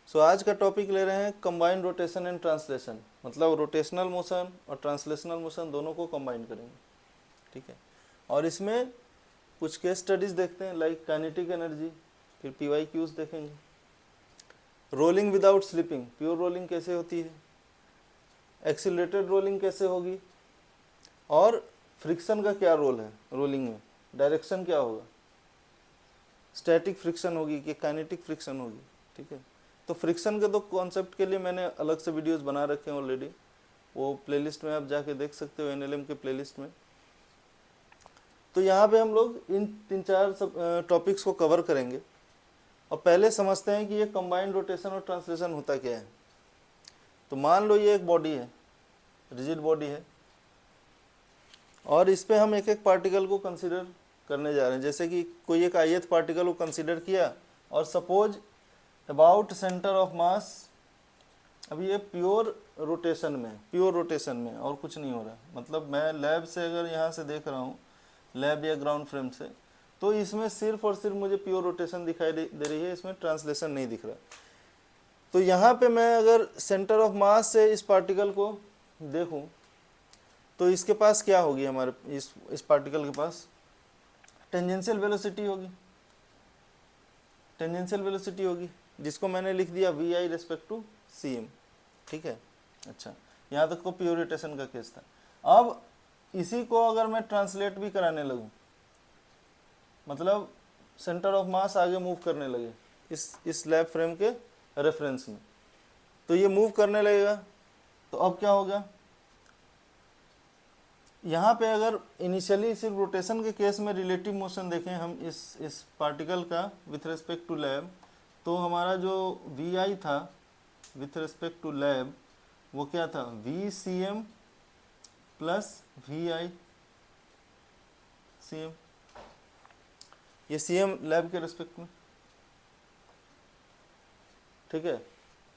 सो आज का टॉपिक ले रहे हैं कंबाइंड रोटेशन एंड ट्रांसलेशन, मतलब रोटेशनल मोशन और ट्रांसलेशनल मोशन दोनों को कंबाइन करेंगे, ठीक है। और इसमें कुछ केस स्टडीज देखते हैं, लाइक काइनेटिक एनर्जी, फिर PYQs देखेंगे, rolling without slipping, pure rolling कैसे होती है, एक्सीलरेटेड रोलिंग कैसे होगी, और फ्रिक्शन का क्या रोल है रोलिंग में, डायरेक्शन क्या होगा, स्टैटिक फ्रिक्शन होगी कि काइनेटिक फ्रिक्शन होगी, ठीक है। तो फ्रिक्शन के दो कॉन्सेप्ट के लिए मैंने अलग से वीडियोस बना रखे हैं ऑलरेडी, वो प्लेलिस्ट में आप जाके देख सकते हो, NLM के प्लेलिस्ट में। तो यहाँ पे हम लोग इन 3-4 टॉपिक्स को कवर करेंगे और पहले समझते हैं कि ये कंबाइंड रोटेशन और ट्रांसलेशन होता क्या है। तो मान लो ये एक बॉडी है, रिजिड बॉडी है, और इस पे हम एक एक पार्टिकल को कंसिडर करने जा रहे हैं। जैसे कि कोई एक ith पार्टिकल को कंसिडर किया और suppose about centre of mass, अब ये प्योर रोटेशन में और कुछ नहीं हो रहा है, मतलब मैं लैब से अगर यहाँ से देख रहा हूँ, लैब या ग्राउंड फ्रेम से, तो इसमें सिर्फ और सिर्फ मुझे प्योर रोटेशन दिखाई दे रही है, इसमें ट्रांसलेशन नहीं दिख रहा। तो यहाँ पे मैं अगर सेंटर ऑफ मास से इस पार्टिकल को देखूँ तो इसके पास क्या होगी, हमारे इस पार्टिकल के पास टेंजेंशियल वेलोसिटी होगी, जिसको मैंने लिख दिया VI रेस्पेक्ट टू CM, ठीक है। अच्छा, यहाँ तक तो प्योर रोटेशन का केस था। अब इसी को अगर मैं ट्रांसलेट भी कराने लगूँ, मतलब सेंटर ऑफ मास आगे मूव करने लगे इस लैब फ्रेम के रेफरेंस में, तो ये मूव करने लगेगा। तो अब क्या होगा, यहाँ पे अगर इनिशियली सिर्फ रोटेशन के केस में रिलेटिव मोशन देखें हम इस पार्टिकल का विथ रिस्पेक्ट टू लैब, तो हमारा जो VI था विथ रिस्पेक्ट टू लैब वो क्या था, VCM प्लस VI CM, ये CM लैब के रिस्पेक्ट में, ठीक है।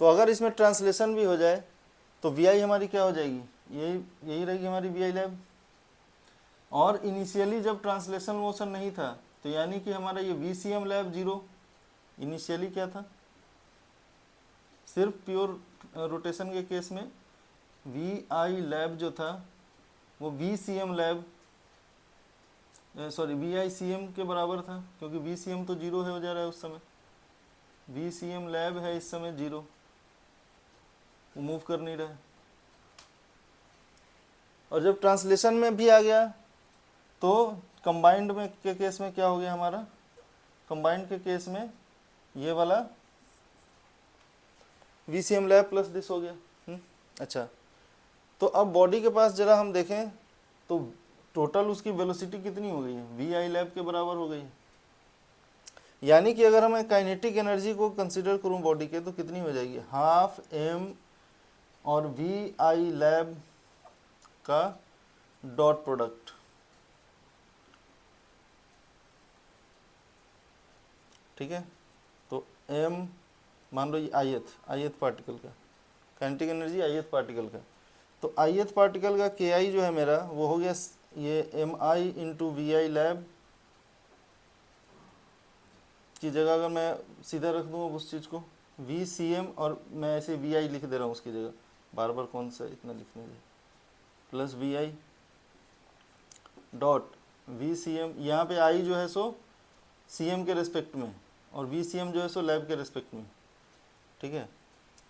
तो अगर इसमें ट्रांसलेशन भी हो जाए तो VI हमारी क्या हो जाएगी, यही रहेगी हमारी VI लैब। और इनिशियली जब ट्रांसलेशन मोशन नहीं था, तो यानी कि हमारा ये VCM लैब 0, इनिशियली क्या था, सिर्फ प्योर रोटेशन के केस में VI लैब जो था वो VCM लैब VICM के बराबर था, क्योंकि VCM तो 0 हो जा रहा है उस समय, VCM लैब है इस समय 0, वो मूव कर नहीं रहा है। और जब ट्रांसलेशन में भी आ गया तो कंबाइंड में के केस में क्या हो गया हमारा, कंबाइंड के केस में ये वाला VCM लैब प्लस दिस हो गया। अच्छा, तो अब बॉडी के पास जरा हम देखें तो टोटल उसकी वेलोसिटी कितनी हो गई है, VI लैब के बराबर हो गई है। यानी कि अगर मैं काइनेटिक एनर्जी को कंसिडर करूं बॉडी के, तो कितनी हो जाएगी, हाफ M और VI लैब का डॉट प्रोडक्ट, ठीक है। तो M मान लो ये ith पार्टिकल का काइनेटिक एनर्जी ith पार्टिकल का, तो ith पार्टिकल का KI जो है मेरा वो हो गया ये MI इंटू VI लैब की जगह अगर मैं सीधा रख दूँ उस चीज़ को VCM, और मैं ऐसे VI लिख दे रहा हूँ उसकी जगह, बार बार कौन सा इतना लिखने दे, प्लस VI डॉट VCM, यहाँ पे I जो है सो CM के रेस्पेक्ट में और VCM जो है सो लैब के रेस्पेक्ट में, ठीक है।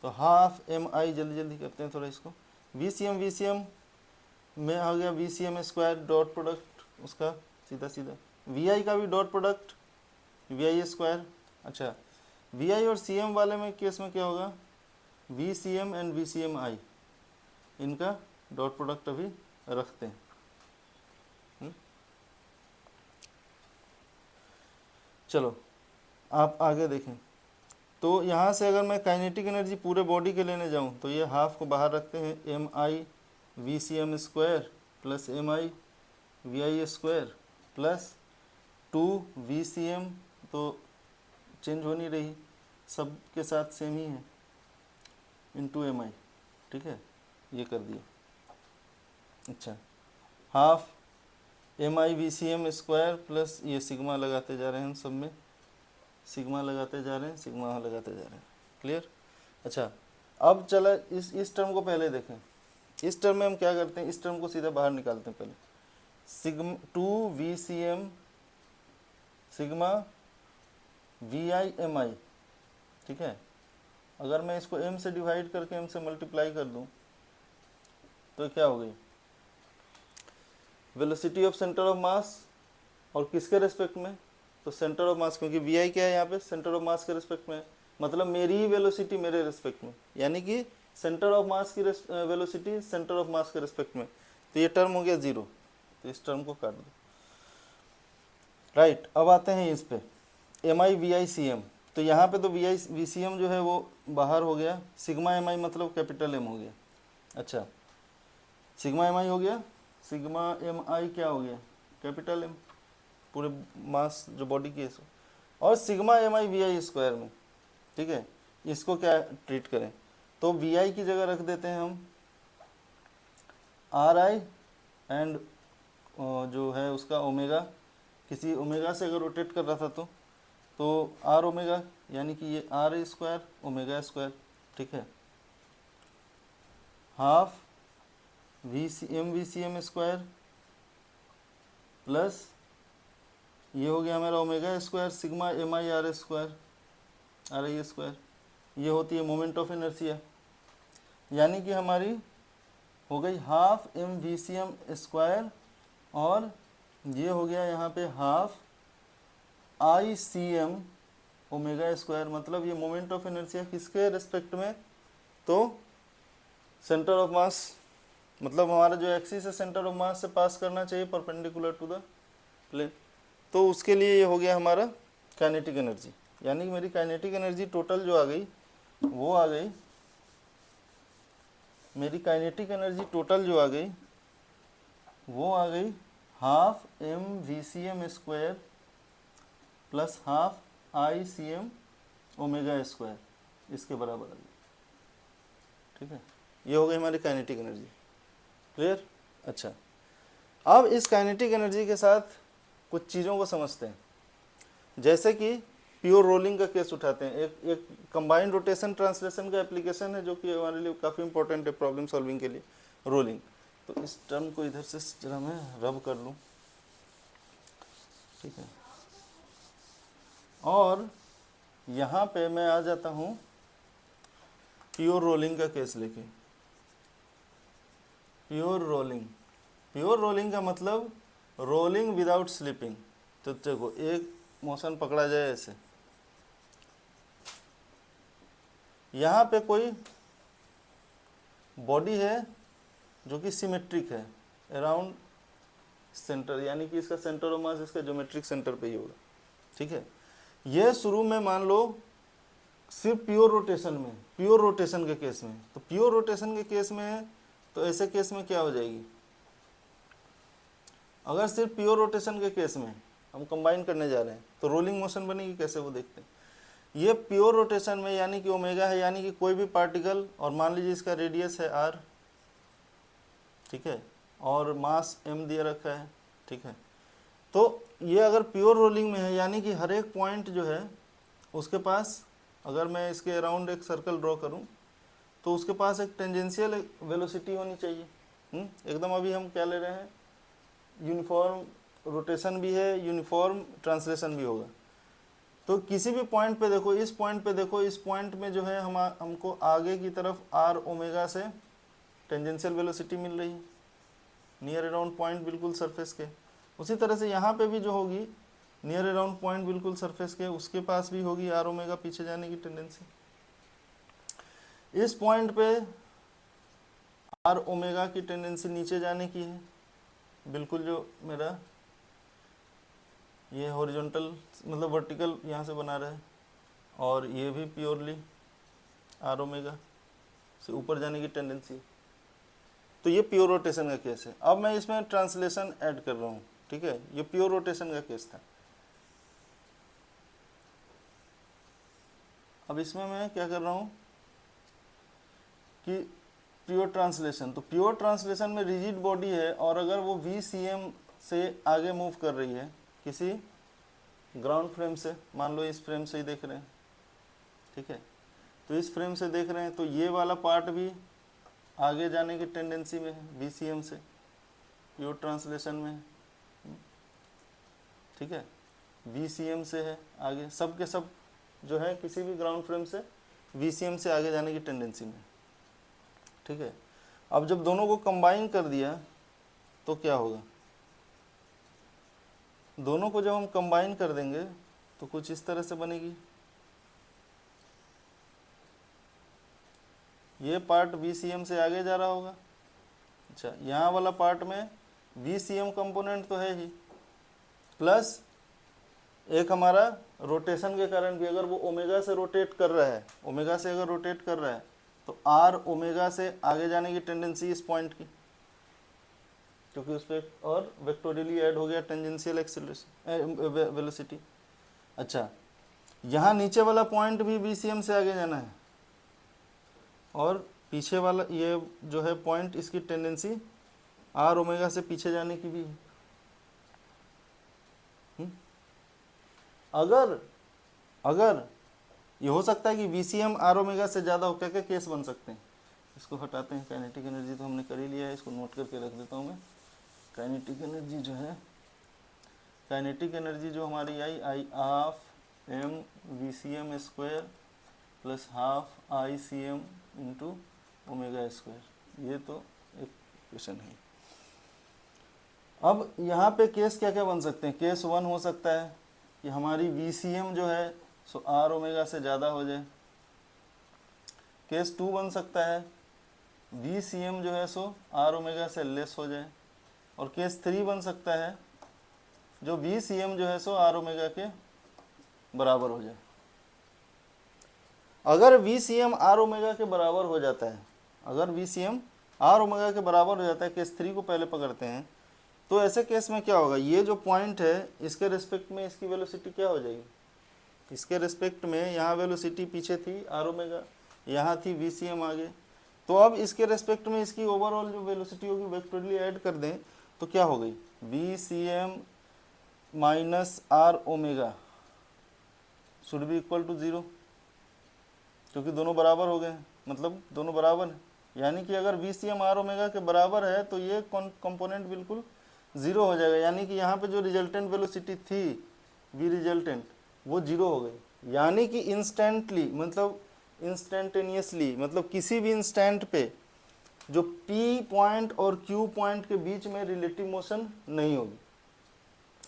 तो हाफ MI, जल्दी करते हैं थोड़ा इसको, VCM में आ गया VCM स्क्वायर डॉट प्रोडक्ट उसका सीधा VI का भी डॉट प्रोडक्ट VI स्क्वायर। अच्छा, VI और CM वाले में केस में क्या होगा, VCM एंड VCMI, इनका डॉट प्रोडक्ट अभी रखते हैं। चलो आप आगे देखें, तो यहाँ से अगर मैं काइनेटिक एनर्जी पूरे बॉडी के लेने जाऊँ तो ये हाफ को बाहर रखते हैं, MI VCM square plus MI VI square plus 2 VCM, तो चेंज हो नहीं रही, सब के साथ सेम ही है, इंटू MI, ठीक है, ये कर दिया। अच्छा, half MI VCM square plus ये सिग्मा लगाते जा रहे हैं, हम सब में सिग्मा लगाते जा रहे हैं, क्लियर। अच्छा, अब चला इस टर्म को पहले देखें। इस टर्म में हम क्या करते हैं, इस टर्म को सीधा बाहर निकालते हैं पहले। Sigma 2 VCM sigma VI MI, ठीक है। अगर मैं इसको m से डिवाइड करके m से मल्टीप्लाई कर दूं तो क्या हो गई, velocity of centre of mass, और किसके रेस्पेक्ट में, तो सेंटर ऑफ मास, क्योंकि VI क्या है यहाँ पे, सेंटर ऑफ मास के रेस्पेक्ट में, मतलब मेरी ही वेलोसिटी मेरे रेस्पेक्ट में, यानी कि सेंटर ऑफ मास की वेलोसिटी सेंटर ऑफ मास के रेस्पेक्ट में। तो ये टर्म हो गया 0, तो इस टर्म को काट दो। राइट, अब आते हैं इस पे MI VI CM। तो यहाँ पे तो VI VCM जो है वो बाहर हो गया, सिग्मा MI मतलब कैपिटल M हो गया। अच्छा, सिग्मा MI हो गया, सिग्मा MI क्या हो गया, कैपिटल M, पूरे मास जो बॉडी की है, और सिग्मा MI VI स्क्वायर में, ठीक है। इसको क्या ट्रीट करें, तो VI की जगह रख देते हैं हम RI, एंड जो है उसका ओमेगा, किसी ओमेगा से अगर रोटेट कर रहा था तो R ओमेगा, यानी कि ये R स्क्वायर ओमेगा स्क्वायर, ठीक है, हाफ VCM स्क्वायर प्लस ये हो गया हमारा omega square sigma MI RI square, ये होती है मोमेंट ऑफ इनर्शिया, यानी कि हमारी हो गई हाफ MVCM स्क्वायर, और ये हो गया यहाँ पे हाफ ICM ओमेगा स्क्वायर, मतलब ये मोमेंट ऑफ इनर्शिया किसके रेस्पेक्ट में, तो सेंटर ऑफ मास, मतलब हमारा जो एक्सिस है सेंटर ऑफ मास से पास करना चाहिए परपेंडिकुलर टू द प्लेन। तो उसके लिए ये हो गया हमारा काइनेटिक एनर्जी, यानी कि मेरी काइनेटिक एनर्जी टोटल जो आ गई वो आ गई, मेरी काइनेटिक एनर्जी टोटल जो आ गई वो आ गई half MVCM square plus half ICM omega square, इसके बराबर आ गई, ठीक है। ये हो गई हमारी काइनेटिक एनर्जी, क्लियर। अच्छा, अब इस काइनेटिक एनर्जी के साथ कुछ चीज़ों को समझते हैं, जैसे कि प्योर रोलिंग का केस उठाते हैं। एक कंबाइंड रोटेशन ट्रांसलेशन का एप्लीकेशन है जो कि हमारे लिए काफ़ी इंपॉर्टेंट है प्रॉब्लम सॉल्विंग के लिए, रोलिंग। तो इस टर्म को इधर से जरा मैं रब कर लूँ, ठीक है, और यहाँ पे मैं आ जाता हूँ प्योर रोलिंग का केस लेके। प्योर रोलिंग का मतलब रोलिंग विदाउट स्लिपिंग। तो देखो, एक मोशन पकड़ा जाए ऐसे, यहाँ पे कोई बॉडी है जो कि सिमेट्रिक है अराउंड सेंटर, यानी कि इसका सेंटर ऑफ मास इसका ज्योमेट्रिक सेंटर पे ही होगा, ठीक है। ये शुरू में मान लो सिर्फ प्योर रोटेशन में, प्योर रोटेशन के केस में, तो प्योर रोटेशन के केस में तो ऐसे केस में क्या हो जाएगी, अगर सिर्फ प्योर रोटेशन के केस में हम कंबाइन करने जा रहे हैं तो रोलिंग मोशन बनेगी कैसे, वो देखते हैं। ये प्योर रोटेशन में यानी कि ओमेगा है, यानी कि कोई भी पार्टिकल, और मान लीजिए इसका रेडियस है r, ठीक है, और मास m दिया रखा है, ठीक है। तो ये अगर प्योर रोलिंग में है, यानी कि हर एक पॉइंट जो है उसके पास, अगर मैं इसके अराउंड एक सर्कल ड्रॉ करूं तो उसके पास एक टेंजेंशियल वेलोसिटी होनी चाहिए, एकदम। अभी हम क्या ले रहे हैं, यूनिफॉर्म रोटेशन भी है, यूनिफॉर्म ट्रांसलेशन भी होगा। तो किसी भी पॉइंट पे देखो, इस पॉइंट पे देखो, इस पॉइंट में जो है हमको आगे की तरफ r ओमेगा से टेंजेंशियल वेलोसिटी मिल रही है नियर अराउंड पॉइंट बिल्कुल सरफेस के। उसी तरह से यहाँ पे भी जो होगी नियर अराउंड पॉइंट बिल्कुल सरफेस के, उसके पास भी होगी r ओमेगा पीछे जाने की टेंडेंसी। इस पॉइंट पे r ओमेगा की टेंडेंसी नीचे जाने की है, बिल्कुल जो मेरा ये हॉरिजॉन्टल मतलब वर्टिकल यहाँ से बना रहा है, और ये भी प्योरली r ओमेगा से ऊपर जाने की टेंडेंसी। तो ये प्योर रोटेशन का केस है। अब मैं इसमें ट्रांसलेशन ऐड कर रहा हूँ, ठीक है। ये प्योर रोटेशन का केस था। अब इसमें मैं क्या कर रहा हूँ कि प्योर ट्रांसलेशन, तो प्योर ट्रांसलेशन में रिजिड बॉडी है, और अगर वो VCM से आगे मूव कर रही है किसी ग्राउंड फ्रेम से, मान लो इस फ्रेम से ही देख रहे हैं, ठीक है, तो इस फ्रेम से देख रहे हैं तो ये वाला पार्ट भी आगे जाने की टेंडेंसी में है VCM से, प्योर ट्रांसलेशन में है, ठीक है, VCM से है आगे, सब के सब जो है किसी भी ग्राउंड फ्रेम से VCM से आगे जाने की टेंडेंसी में, ठीक है। अब जब दोनों को कंबाइन कर दिया तो क्या होगा, दोनों को जब हम कंबाइन कर देंगे तो कुछ इस तरह से बनेगी। ये पार्ट VCM से आगे जा रहा होगा, अच्छा यहाँ वाला पार्ट में VCM कंपोनेंट तो है ही, प्लस एक हमारा रोटेशन के कारण भी, अगर वो ओमेगा से रोटेट कर रहा है, ओमेगा से अगर रोटेट कर रहा है तो R ओमेगा से आगे जाने की टेंडेंसी इस पॉइंट की, क्योंकि उस पर और वेक्टोरियली ऐड हो गया टेंजेंशियल एक्सेलरेशन वेलोसिटी। अच्छा यहाँ नीचे वाला पॉइंट भी VCM से आगे जाना है, और पीछे वाला ये जो है पॉइंट, इसकी टेंडेंसी R ओमेगा से पीछे जाने की भी है। अगर ये हो सकता है कि VCM R ओमेगा से ज़्यादा हो, क्या क्या केस बन सकते हैं, इसको हटाते हैं, काइनेटिक एनर्जी तो हमने कर ही लिया है, इसको नोट करके रख देता हूँ मैं। काइनेटिक एनर्जी जो है, काइनेटिक एनर्जी जो हमारी आई half mVCM square plus half ICM into omega square, ये तो एक क्वेश्चन है। अब यहाँ पे केस क्या क्या बन सकते हैं, केस 1 हो सकता है कि हमारी VCM जो है सो R ओमेगा से ज़्यादा हो जाए, केस 2 बन सकता है VCM जो है सो R ओमेगा से लेस हो जाए, और केस 3 बन सकता है जो VCM जो है सो R ओमेगा के बराबर हो जाए। अगर VCM R ओमेगा के बराबर हो जाता है, अगर VCM R ओमेगा के बराबर हो जाता है, केस 3 को पहले पकड़ते हैं, तो ऐसे केस में क्या होगा, ये जो पॉइंट है इसके रिस्पेक्ट में इसकी वेलोसिटी क्या हो जाएगी, इसके रिस्पेक्ट में यहाँ वेलोसिटी पीछे थी R ओमेगा, यहाँ थी VCM आगे, तो अब इसके रिस्पेक्ट में इसकी ओवरऑल जो वेलोसिटी होगी वेक्टोरियली ऐड कर दें तो क्या हो गई, VCM minus R omega should be equal to 0, क्योंकि दोनों बराबर हो गए, मतलब दोनों बराबर हैं, यानी कि अगर VCM R ओमेगा के बराबर है तो ये कंपोनेंट बिल्कुल 0 हो जाएगा, यानी कि यहाँ पे जो रिजल्टेंट वेलोसिटी थी V रिजल्टेंट वो 0 हो गई, यानी कि इंस्टेंटली, मतलब इंस्टेंटेनियसली, मतलब किसी भी इंस्टेंट पे जो P पॉइंट और Q पॉइंट के बीच में रिलेटिव मोशन नहीं होगी,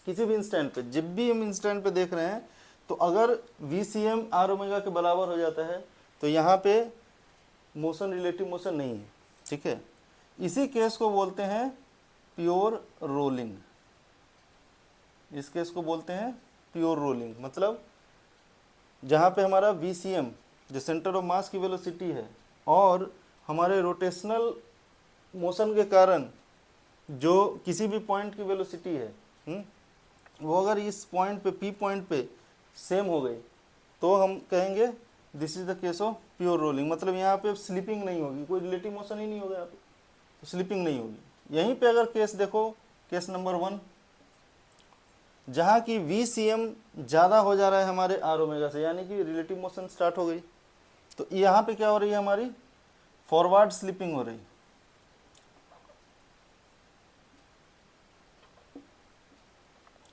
किसी भी इंस्टेंट पे, जब भी हम इंस्टेंट पे देख रहे हैं तो अगर VCM R ओमेगा के बराबर हो जाता है तो यहाँ पे मोशन रिलेटिव मोशन नहीं है, ठीक है। इसी केस को बोलते हैं प्योर रोलिंग, इस केस को बोलते हैं प्योर रोलिंग, मतलब जहाँ पे हमारा VCM जो सेंटर ऑफ मास की वेलोसिटी है और हमारे रोटेशनल मोशन के कारण जो किसी भी पॉइंट की वेलोसिटी है, वो अगर इस पॉइंट पे P पॉइंट पे सेम हो गई तो हम कहेंगे this is the case of pure rolling, मतलब यहाँ पे स्लिपिंग नहीं होगी, कोई रिलेटिव मोशन ही नहीं होगा यहाँ पे, तो स्लिपिंग नहीं होगी। यहीं पे अगर केस देखो, केस नंबर 1 जहाँ की VCM ज़्यादा हो जा रहा है हमारे R ओमेगा से, यानी कि रिलेटिव मोशन स्टार्ट हो गई, तो यहाँ पे क्या हो रही है, हमारी फॉरवर्ड स्लिपिंग हो रही,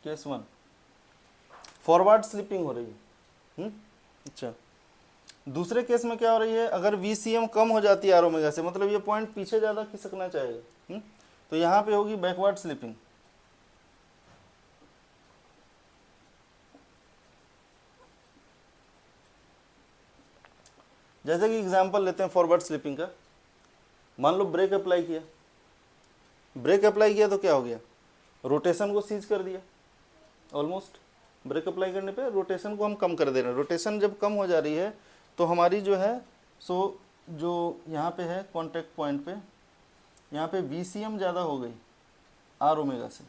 केस 1 फॉरवर्ड स्लिपिंग हो रही है। अच्छा, दूसरे केस में क्या हो रही है, अगर VCM कम हो जाती है R ओमेगा से, मतलब ये पॉइंट पीछे ज़्यादा खिसकना चाहेगा, तो यहाँ पे होगी बैकवर्ड स्लिपिंग। जैसे कि एग्जांपल लेते हैं फॉरवर्ड स्लिपिंग का, मान लो ब्रेक अप्लाई किया, ब्रेक अप्लाई किया तो क्या हो गया, रोटेशन को सीज कर दिया, ऑलमोस्ट ब्रेक अप्लाई करने पे रोटेशन को हम कम कर दे रहे हैं। रोटेशन जब कम हो जा रही है तो हमारी जो है सो जो यहाँ पे है कॉन्टैक्ट पॉइंट पे, यहाँ पे VCM ज़्यादा हो गई R ओमेगा से,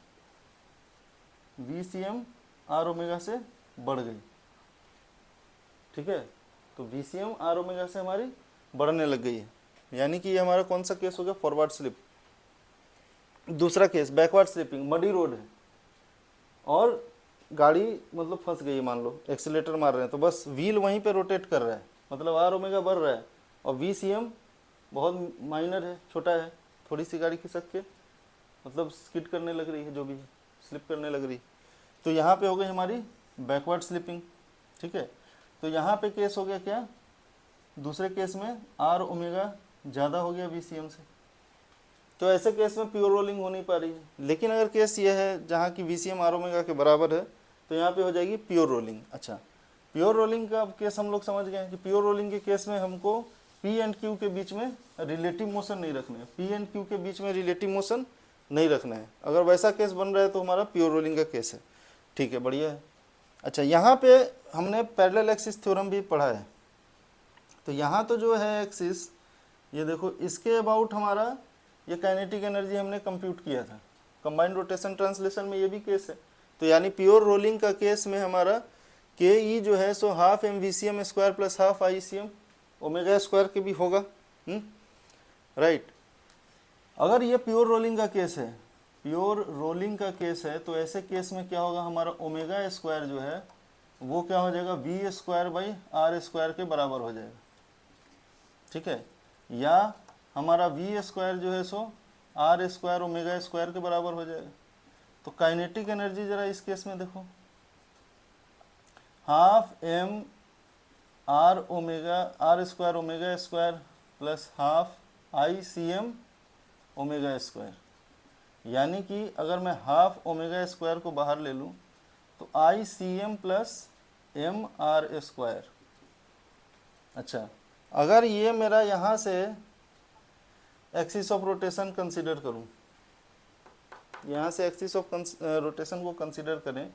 VCM R ओमेगा से बढ़ गई, ठीक है, तो VCM R ओमेगा से हमारी बढ़ने लग गई है, यानी कि ये हमारा कौन सा केस हो गया, फॉरवर्ड स्लिप। दूसरा case backward slipping, muddy road है और गाड़ी मतलब फंस गई, मान लो एक्सीलेटर मार रहे हैं तो बस व्हील वहीं पे रोटेट कर रहा है, मतलब आर ओमेगा बढ़ रहा है, और वी सी एम बहुत माइनर है, छोटा है, थोड़ी सी गाड़ी खिसक के मतलब स्किड करने लग रही है, जो भी है स्लिप करने लग रही। तो यहाँ पे हो गई हमारी बैकवर्ड स्लिपिंग, ठीक है। तो यहाँ पे केस हो गया क्या, दूसरे केस में आर ओमेगा ज़्यादा हो गया वी सी एम से, तो ऐसे केस में प्योर रोलिंग हो नहीं पा रही है। लेकिन अगर केस ये है जहाँ की V C M R omega के बराबर है, तो यहाँ पे हो जाएगी प्योर रोलिंग। अच्छा, प्योर रोलिंग का केस हम लोग समझ गए हैं कि प्योर रोलिंग के केस में हमको पी एंड क्यू के बीच में रिलेटिव मोशन नहीं रखना है, पी एंड क्यू के बीच में रिलेटिव मोशन नहीं रखना है। अगर वैसा केस बन रहा है तो हमारा प्योर रोलिंग का केस है, ठीक है, बढ़िया है। अच्छा, यहाँ पे हमने पैरेलल एक्सिस थ्योरम भी पढ़ा है। तो यहाँ तो जो है एक्सिस, ये देखो, इसके अबाउट हमारा ये काइनेटिक एनर्जी हमने कंप्यूट किया था। कंबाइंड रोटेशन ट्रांसलेशन में ये भी केस है। तो यानी प्योर रोलिंग का केस में हमारा के ई जो है सो half M V C M square plus half I C M omega square के भी होगा, राइट। अगर ये प्योर रोलिंग का केस है, प्योर रोलिंग का केस है, तो ऐसे केस में क्या होगा, हमारा ओमेगा स्क्वायर जो है वो क्या हो जाएगा, V square by R square के बराबर हो जाएगा, ठीक है। या हमारा वी स्क्वायर जो है सो आर स्क्वायर ओमेगा स्क्वायर के बराबर हो जाएगा। तो काइनेटिक एनर्जी जरा इस केस में देखो, half M R omega R square omega square plus half I C M omega square, यानी कि अगर मैं हाफ ओमेगा स्क्वायर को बाहर ले लूँ तो I C M plus M R square. अच्छा, अगर ये मेरा यहाँ से एक्सिस ऑफ रोटेशन कंसीडर करूँ, यहाँ से एक्सिस ऑफ रोटेशन को कंसीडर करें,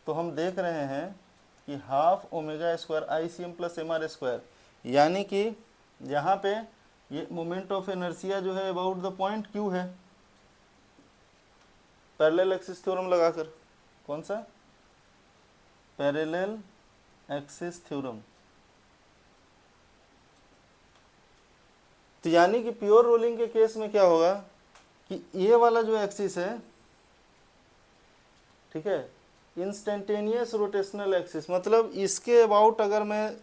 तो हम देख रहे हैं कि half omega square I C M plus M R square, यानी कि यहाँ पे ये मोमेंट ऑफ इनर्शिया जो है अबाउट द पॉइंट क्यू है, पैरेलल एक्सिस थ्योरम लगाकर। कौन सा, पैरेलल एक्सिस थ्योरम। तो यानी कि प्योर रोलिंग के केस में क्या होगा कि ये वाला जो एक्सिस है, ठीक है, इंस्टेंटेनियस रोटेशनल एक्सिस, मतलब इसके अबाउट अगर मैं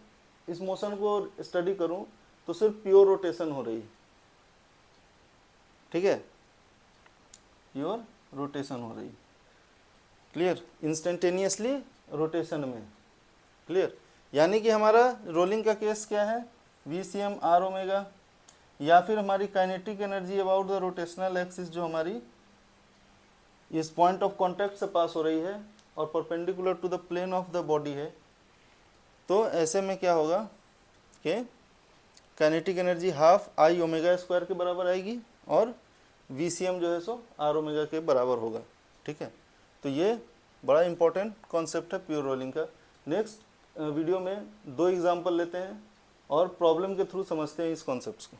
इस मोशन को स्टडी करूं तो सिर्फ प्योर रोटेशन हो रही है, ठीक है, प्योर रोटेशन हो रही, क्लियर, इंस्टेंटेनियसली रोटेशन में, क्लियर। यानी कि हमारा रोलिंग का केस क्या है, V C M R omega, या फिर हमारी kinetic energy about the rotational axis जो हमारी इस पॉइंट ऑफ कांटेक्ट से पास हो रही है और perpendicular to the plane of the body है। तो ऐसे में क्या होगा कि kinetic energy half I omega square के बराबर आएगी और वी सी एम जो है सो आर ओमेगा के बराबर होगा, ठीक है। तो ये बड़ा इंपॉर्टेंट कॉन्सेप्ट है प्योर रोलिंग का। नेक्स्ट वीडियो में 2 एग्जाम्पल लेते हैं और प्रॉब्लम के थ्रू समझते हैं इस कॉन्सेप्ट को।